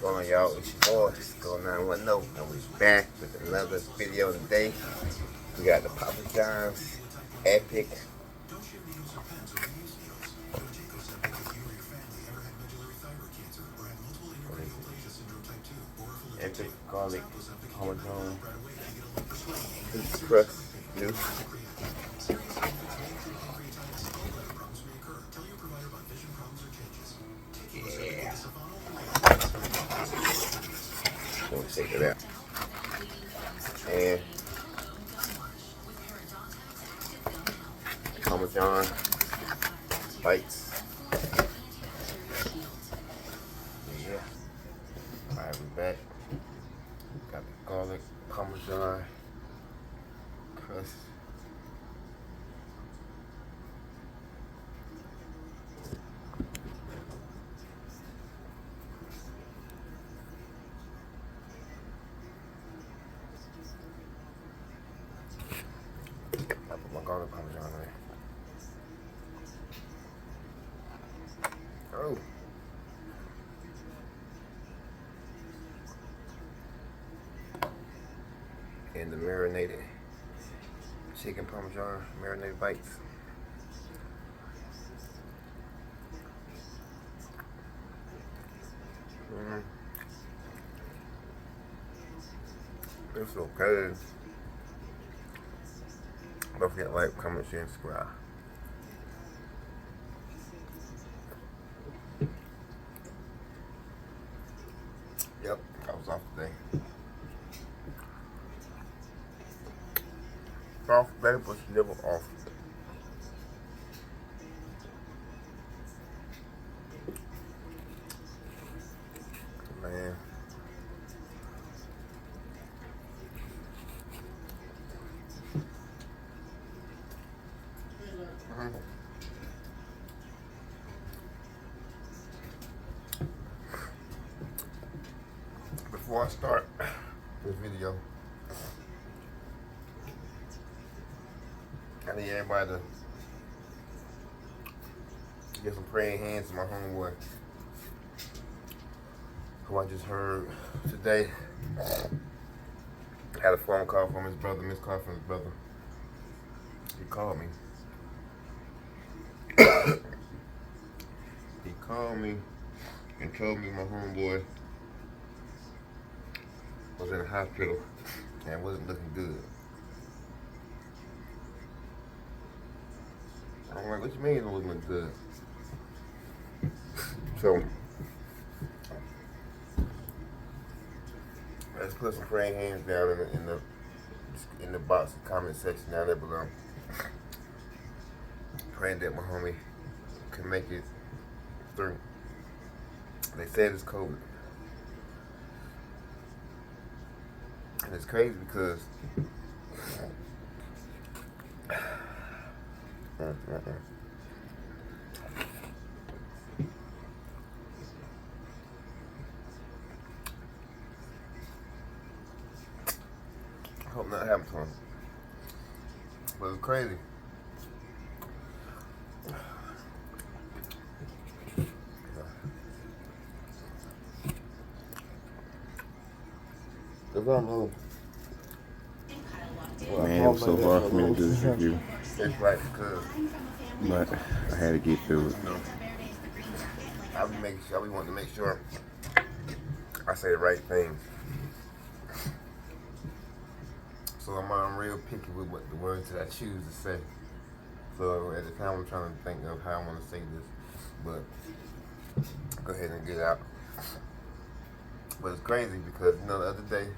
going on, y'all? It's your boy, Go 910, and we're back with another video today. We got the Papa John's Epic. Epic garlic parmesan. This is crust juice. Yeah. So we'll take it out. And Parmesan bites. Yeah. Alright, we're back. Got the garlic Parmesan crust. I put my garlic Parmesan in there. Oh. And the marinated chicken Parmesan marinated bites. It's okay. Don't forget to like, comment, share, and subscribe. Yep, I was off today. Off today, but never off. Man. Before I start this video, I need everybody to get some praying hands to my homeboy, who I just heard today. I had a phone call from his brother, missed call from his brother. He called me. He called me and told me my homeboy was in the hospital and wasn't looking good. I'm like, what you mean it wasn't looking good? So, let's put some praying hands down in the box, the comment section down there below. Praying that my homie can make it through. They said it's COVID. And it's crazy because I hope not happen to him. But it's crazy. If I know. Man, it was so hard for me to do this review. It's right because, but I had to get through it. You know, I be wanting to make sure I say the right things. So I'm real picky with what the words that I choose to say. So at the time I'm trying to think of how I want to say this, but go ahead and get it out. But it's crazy because the other day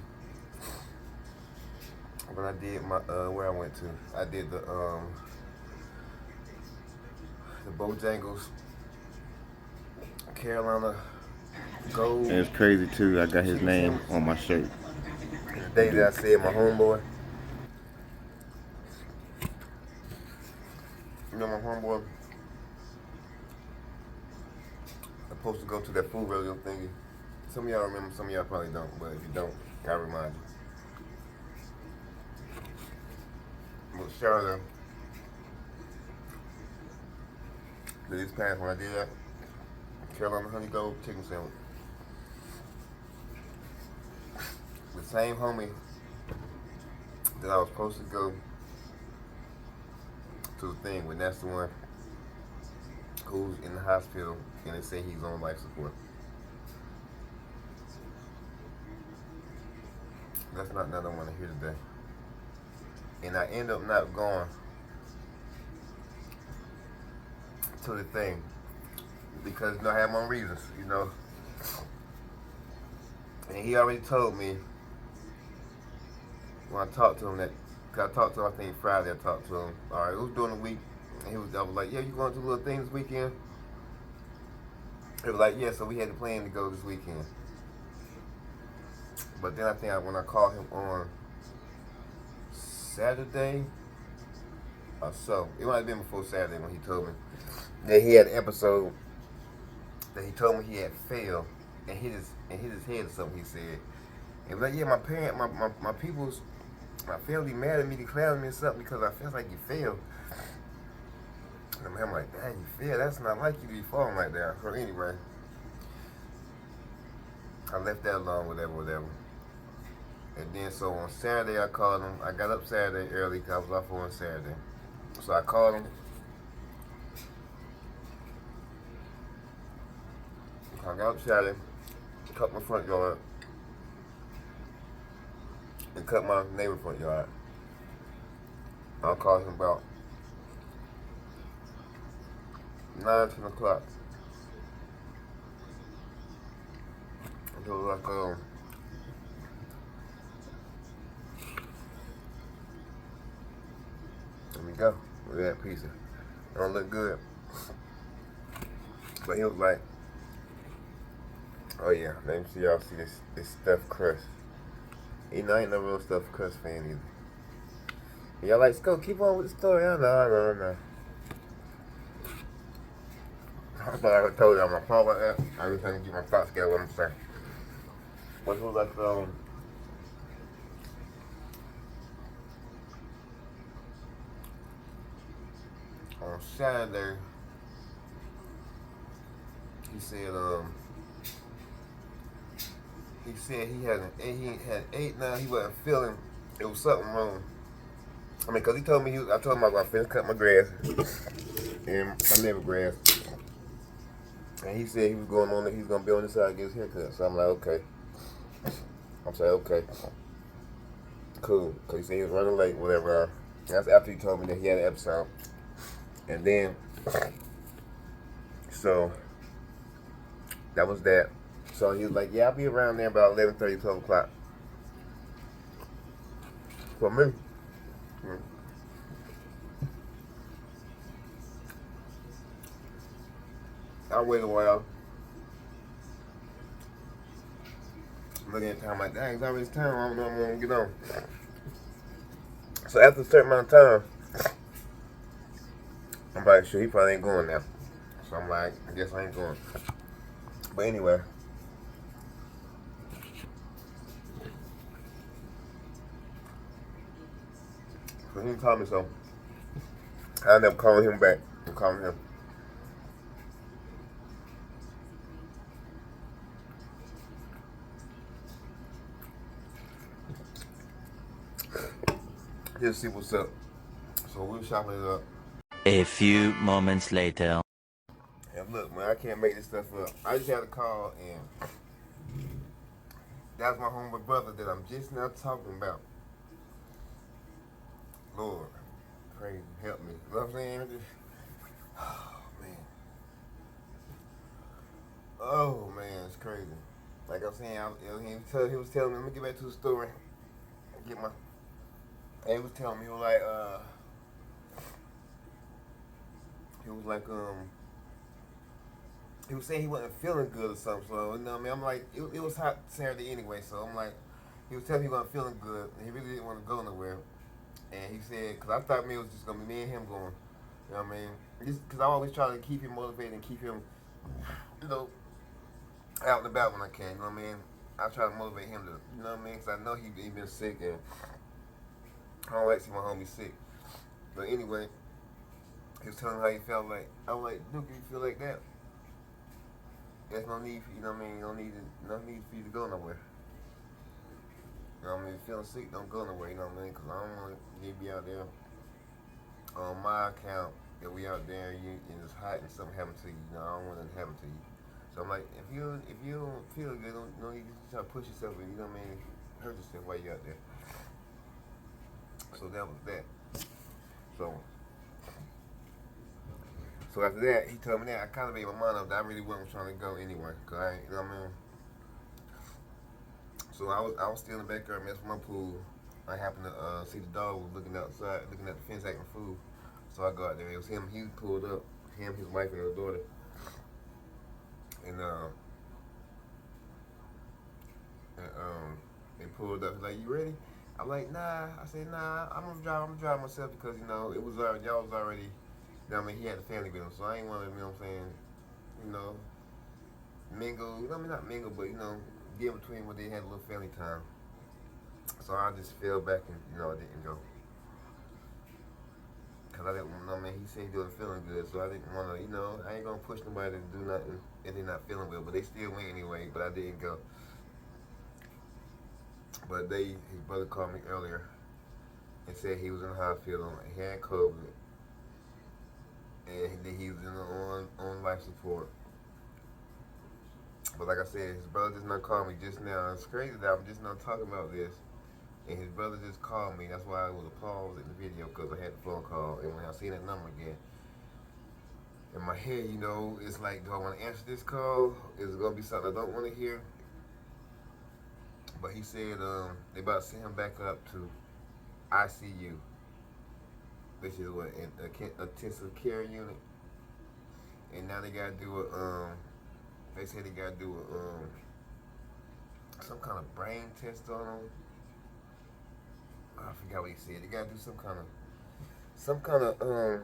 when I did my where I went to, I did the Bojangles Carolina Gold. And it's crazy too, I got his name on my shirt. The day that I said my homeboy, you know, my homeboy supposed to go to that food rodeo thingy. Some of y'all remember, some of y'all probably don't, but if you don't, I remind you. But Charlotte, this past when I did that Carolina Honey Gold chicken sandwich. the same homie that I was supposed to go to the thing with, that's the one who's in the hospital and they say he's on life support. That's not nothing I want to hear today. And I end up not going to the thing because I have my own reasons, And he already told me when I talked to him cause I talked to him, I think Friday I talked to him. All right, it was during the week. And I was like, yeah, you going to do little things this weekend? He was like, yeah, so we had the plan to go this weekend. But then I think when I called him on Saturday or so, it might have been before Saturday when he told me that he had an episode that he told me he had failed and hit his head or something, he said. And like, yeah, my people's, my family mad at me, declaring me or something because I felt like you failed. And I'm like, dang, you failed? That's not like you to be falling like that. So anyway, I left that alone, whatever. And then so on Saturday I called him. I got up Saturday early because I was off on Saturday. So I called him. I got up Saturday, cut my front yard, and cut my neighbor's front yard. I'll call him about 9, 10 o'clock. He was like, let me go with that pizza. It don't look good. But he was like, oh yeah, let me see y'all see this stuffed crust. I ain't no real stuffed crust fan either. Y'all like, go keep on with the story. I know. I thought I told you on my phone about that. I was trying to get my thoughts together what I'm saying. But it was like, on Saturday, he said he had 8 now. He wasn't feeling. It was something wrong. I mean, cause he told me I told him I was finished cutting my grass and my neighbor grass, and he said he was going on. He's gonna be on this side to get his haircut. So I'm like, okay. I'm saying, okay, cool. Cause he said he was running late, whatever. That's after he told me that he had an episode, and then so that was that. So he was like, yeah, I'll be around there about 11:30, 12 o'clock. For me. I wait a while. I'm looking at time like, dang, it's already time. I don't know when I'm gonna get on. So after a certain amount of time, I'm probably sure he probably ain't going now. So I'm like, I guess I ain't going. But anyway. So he didn't call me, so I ended up calling him back. I'm calling him. Just see what's up. So we're shopping it up. A few moments later. And look, man, I can't make this stuff up. I just had a call, and that's my homeboy brother that I'm just now talking about. Lord, pray, help me. You know what I'm saying? Oh man, it's crazy. Like I'm saying, he was telling me, let me get back to the story. Get my. And he was telling me, he was like, he was saying he wasn't feeling good or something. So you know what I mean, I'm like, it was hot Saturday anyway. So I'm like, he was telling me he wasn't feeling good, and he really didn't want to go nowhere. And he said, cause I thought it was just gonna be me and him going. You know what I mean? Just cause I always try to keep him motivated and keep him, out and about when I can. You know what I mean? I try to motivate him to, you know what I mean? Cause I know he been sick, and I don't like to see my homie sick. But anyway, he was telling me how he felt like. I'm like, Duke, if you feel like that, there's no need for you. Know what I mean? No need for you to go nowhere. know what I mean? Feeling sick, don't go nowhere, you know what I mean? Because I don't want to be out there on my account that we out there and it's hot and something happen to you. You know, I don't want it to happen to you. So I'm like, if you don't feel good, don't you try to push yourself, you know what I mean? Hurt yourself while you out there. So that was that. So after that, he told me that I kind of made my mind up that I really wasn't trying to go anyway. Cause I, you know what I mean? So I was still in the backyard messing with my pool. I happened to see the dog was looking outside, looking at the fence acting fool. So I go out there. It was him. He pulled up. Him, his wife, and his daughter. And they pulled up. He's like, "You ready?" I'm like, "Nah." I said, "Nah. I'm gonna drive myself because you know it was already y'all was already. You know what I mean, he had the family with him, so I ain't want to. You know what I'm saying? You know, mingle. You know, I mean, not mingle, but you know, get in between when they had a little family time. So I just fell back and you know I didn't go. Cause I didn't, you know, man, he said he wasn't feeling good, so I didn't want to, you know, I ain't gonna push nobody to do nothing if they're not feeling well. But they still went anyway. But I didn't go. But his brother called me earlier and said he was in the hospital. He had COVID, and he was on life support. But like I said, his brother just not called me just now. It's crazy that I'm just not talking about this. And his brother just called me. That's why I was a pause in the video because I had the phone call. And when I seen that number again, in my head, you know, it's like, do I want to answer this call? Is it going to be something I don't want to hear? But he said they about to send him back up to ICU, which is what, an intensive care unit. And now they got to do they said they got to do some kind of brain test on him. I forgot what he said. They gotta do some kind of some kind of I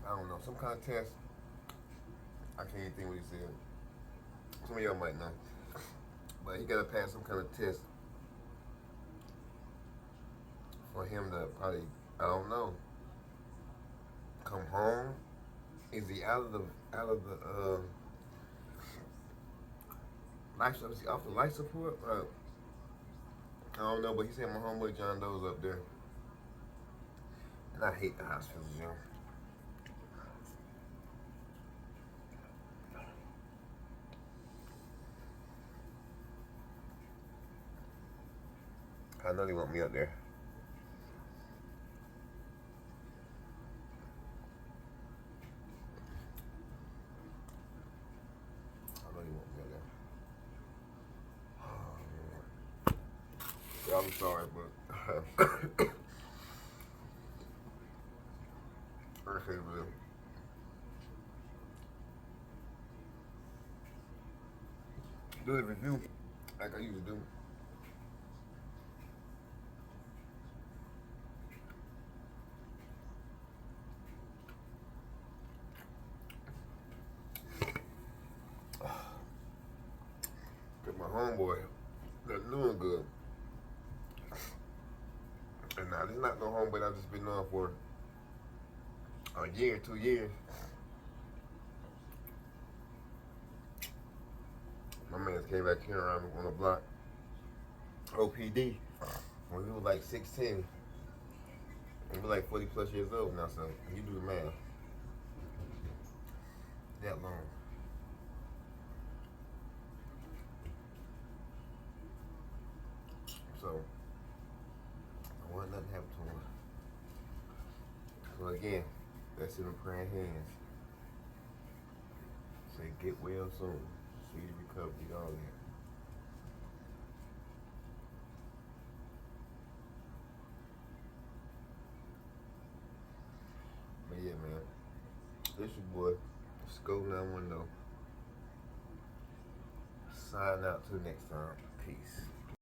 don't know, some kind of test. I can't even think what he said. Some of y'all might know. But he gotta pass some kind of test for him to probably, I don't know, come home. Is he out of the life support? Is he off the life support? I don't know, but he said my homeboy John Doe's up there. And I hate the hospitals, yo. I know they want me up there. I know they want me up there. Oh, man. Yeah, I'm sorry, but I can't really do the review like I usually do. Cause my homeboy, they're doing good. And now this is not no homeboy I've just been on for a year, 2 years. My man came back here around on the block, OPD, when he was like 16. And we're like 40 plus years old now, so you do the math. That long. So, I want nothing to happen to him. So again, that's in the praying hands. Say get well soon. Speedy recovery, all that. But yeah, man. This your boy, Scope 910. Sign out till next time. Peace.